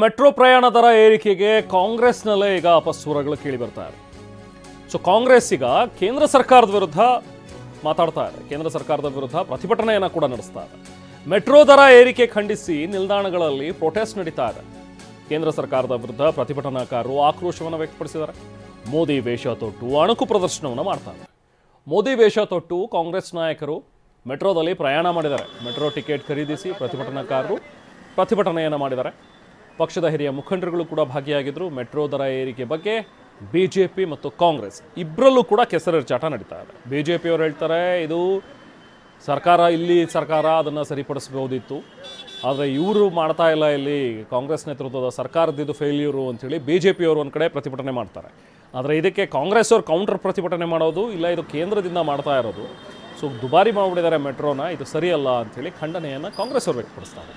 Metro ಪ್ರಯಾಣ ದರ ಏರಿಕೆಗೆ ಕಾಂಗ್ರೆಸ್ನಲ್ಲೇ ಈಗ ಅಪಸ್ವರಗಳು ಕೇಳಿ ಬರ್ತಾ ಇದೆ. ಸೊ ಕಾಂಗ್ರೆಸ್ ಈಗ ಕೇಂದ್ರ ಸರ್ಕಾರದ ವಿರುದ್ಧ ಮಾತಾಡ್ತಾ ಇದೆ. ಕೇಂದ್ರ ಸರ್ಕಾರದ ವಿರುದ್ಧ ಪ್ರತಿಭಟನೆಯನ್ನ ಕೂಡ ನಡೆಸ್ತಾ ಇದೆ. ಮೆಟ್ರೋ ದರ ಏರಿಕೆ ಖಂಡಿಸಿ ನಿಲ್ದಾಣಗಳಲ್ಲಿ ಪ್ರೊಟೆಸ್ಟ್ ನಡೀತಾ ಇದೆ. ಕೇಂದ್ರ ಸರ್ಕಾರದ ವಿರುದ್ಧ ಪ್ರತಿಭಟನಾಕಾರರು ಆಕ್ರೋಶವನ್ನು ವ್ಯಕ್ತಪಡಿಸಿದ್ದಾರೆ. ಮೋದಿ ವೇಷ ತೊಟ್ಟು ಅಣಕು ಪ್ರದರ್ಶನವನ್ನು ಮಾಡ್ತಾ ಇದ್ದಾರೆ. ಮೋದಿ ವೇಷ ತೊಟ್ಟು ಕಾಂಗ್ರೆಸ್ ನಾಯಕರು ಮೆಟ್ರೋದಲ್ಲಿ ಪ್ರಯಾಣ ಮಾಡಿದ್ದಾರೆ. ಮೆಟ್ರೋ ಟಿಕೆಟ್ ಖರೀದಿಸಿ ಪ್ರತಿಭಟನಾಕಾರರು ಪ್ರತಿಭಟನೆಯನ್ನು ಮಾಡಿದ್ದಾರೆ. ಪಕ್ಷದ ಹಿರಿಯ ಮುಖಂಡರುಗಳು ಕೂಡ ಭಾಗಿಯಾಗಿದ್ದರು. ಮೆಟ್ರೋ ದರ ಏರಿಕೆ ಬಗ್ಗೆ ಬಿಜೆಪಿ ಮತ್ತು ಕಾಂಗ್ರೆಸ್ ಇಬ್ಬರಲ್ಲೂ ಕೂಡ ಕೆಸರೆರಚಾಟ ನಡೀತಾ ಇದೆ. ಬಿಜೆಪಿಯವರು ಹೇಳ್ತಾರೆ ಇದು ಸರ್ಕಾರ ಅದನ್ನು ಸರಿಪಡಿಸಬಹುದಿತ್ತು, ಆದರೆ ಇವರು ಮಾಡ್ತಾ ಇಲ್ಲ, ಇಲ್ಲಿ ಕಾಂಗ್ರೆಸ್ ನೇತೃತ್ವದ ಸರ್ಕಾರದ್ದು ಫೇಲ್ಯೂರು ಅಂಥೇಳಿ ಬಿಜೆಪಿಯವರು ಒಂದು ಕಡೆ ಪ್ರತಿಭಟನೆ ಮಾಡ್ತಾರೆ. ಆದರೆ ಇದಕ್ಕೆ ಕಾಂಗ್ರೆಸ್ ಅವರು ಕೌಂಟರ್ ಪ್ರತಿಭಟನೆ ಮಾಡೋದು, ಇಲ್ಲ ಇದು ಕೇಂದ್ರದಿಂದ ಮಾಡ್ತಾ ಇರೋದು, ಸೊ ದುಬಾರಿ ಮಾಡಿಬಿಟ್ಟಿದ್ದಾರೆ ಮೆಟ್ರೋನ, ಇದು ಸರಿಯಲ್ಲ ಅಂಥೇಳಿ ಖಂಡನೆಯನ್ನು ಕಾಂಗ್ರೆಸ್ ಅವರು ವ್ಯಕ್ತಪಡಿಸ್ತಾರೆ.